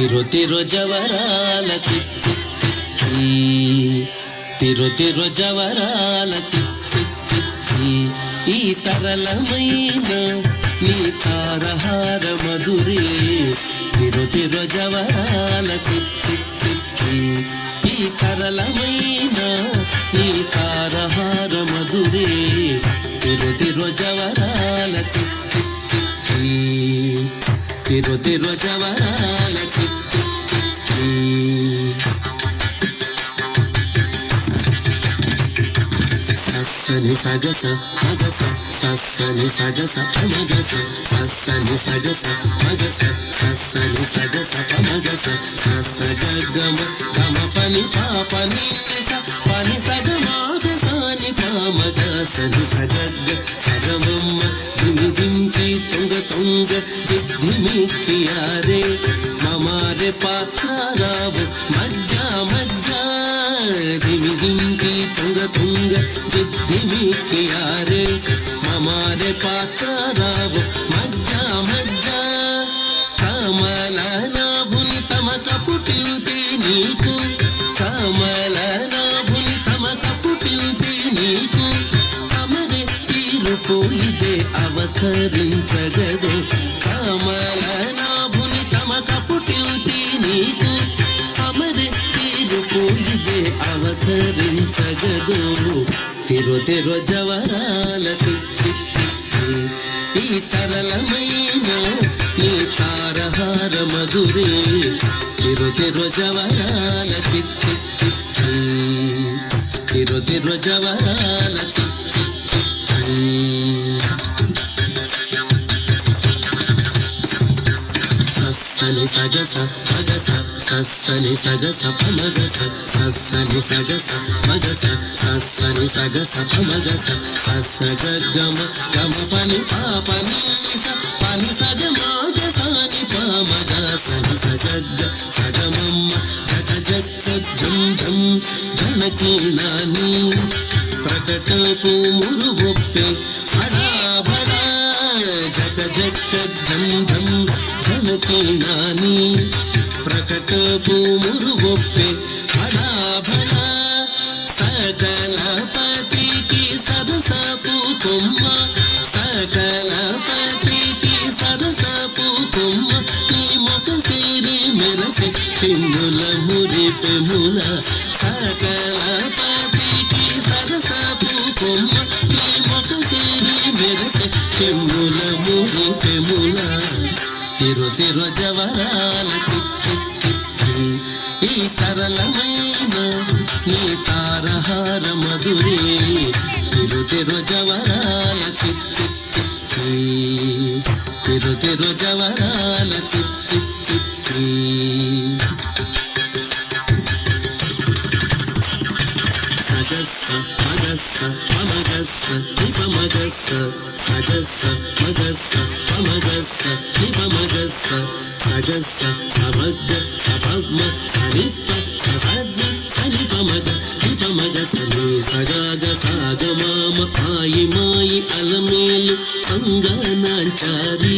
తిరు జవరాల తిత్తి తిరు జవరాల తిత్తి ఈ తరళమైన నీ తారహార మధురే తిరు జవరాల తిత్తి ఈ తరళమైన నీ తారహార మధురే తిరు జవరాల తిత్తి తిరు జవరాల తిత్తి సని సగస మగస సని సగస మగస సని సగస మగస సని సగస మగస స గమ గమ పని పాప నిస పని సగ మగ సని పామగ సని సగగ సగమమ్మ ధిమి ధించి తుంగ తుంగ దిద్ధిమిక్కియారే మమారే పాత్రారావు మజ్జ మజ్జ ధిమి ధించి తుంగ తుంగ దిద్ధిమిక్కియారే మమారే పాత్రారావు మజ్జ మజ్జ కమల నాభుని తమక పుట్టింటి నీకు కమల నాభుని తమక పుట్టింటి నీకు అమరే తీరుపోయిదే అవతరించగదు కమల నాభుని తమక పుట్టింటి నీకు అమరే తీరుపోయిదే అవతరించగదు తిరు జవరాల తిత్తి ఈ తరళమైన నీ తారహార మధురే తిరు జవరాల తిత్తి తిరు జవరాల తిత్తి సని సగస మగస సని సగస పమగస సని సగస మగస సని సగస పమగస గమ గమ పని పాప నిస పని సగ మగ సని పామగ సని సగగ సగమమ్మ జగ జగ జం జం జనకి నాని ప్రకటపు మురువొప్పే బడా బడా జగ జగ జం జం జనకి నాని ప్రకటపు మురువొప్పే బడా బడా సకల పతికి సరసపు కొమ్మ సకల పతికి సరసపు కొమ్మ నీ మొక సిరి మెరసే చిన్నుల మురిపెముల సకల పతికి సరసపు కొమ్మ నీ మొక సిరి మెరసే చిన్నుల మురిపెముల తిరు జవరాల తిత్తి ఈ తరళమైన నీ తారహార మధురే తిరు జవరాల తిత్తి తిరు జవరాల తిత్తి సగస్స మగస్స పమగస్స నిపమగస్స సగస్స మగస్స పమగస్స నిపమగస్స సగస్స సమగ్గ సపమ్మ సనిప్ప ససద్ది సనిపమగ నిపమగ సని సగాగ సాగమామ ఆయి మాయి అలమేలు మంగనాంచారి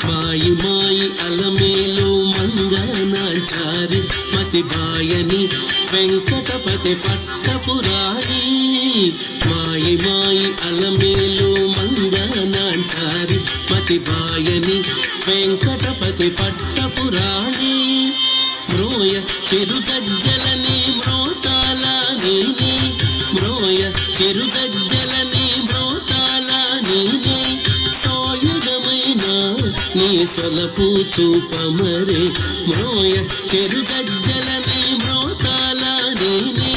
మాయి మాయి అలమేలు మంగనాంచారి మతి బాయని వెంకటపతి పట్టపురాణి మాయి మాయి అలమేలు మంగనాంచారి మతి బాయని వెంకటపతి పట్టపురాణి మ్రోయ చిరుగజ్జలని మ్రోతాల నీని మ్రోయ చిరుగజ్జలని మ్రోతాల నీని సోయగమైన నీ సొలపు చూపమరే మ్రోయ చిరుగజ్జలని మ్రోతాల నీని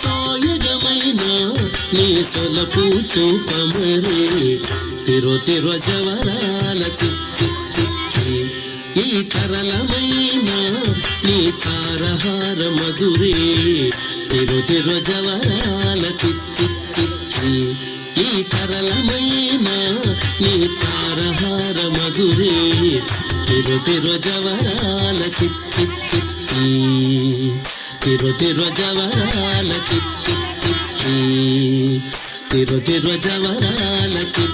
సోయగమైన నీ సొలపు చూపమరే తిరు జవరాల తిత్తి ఈ తరళమైన నీ తారహార మధురే తిరు జవరాల తిత్తి ఈ తరళమైన నీ తారహార మధురే తిరు జవరాల తిత్తి తిరు జవరాల తిత్తి తిరు జవరాల తిత్తి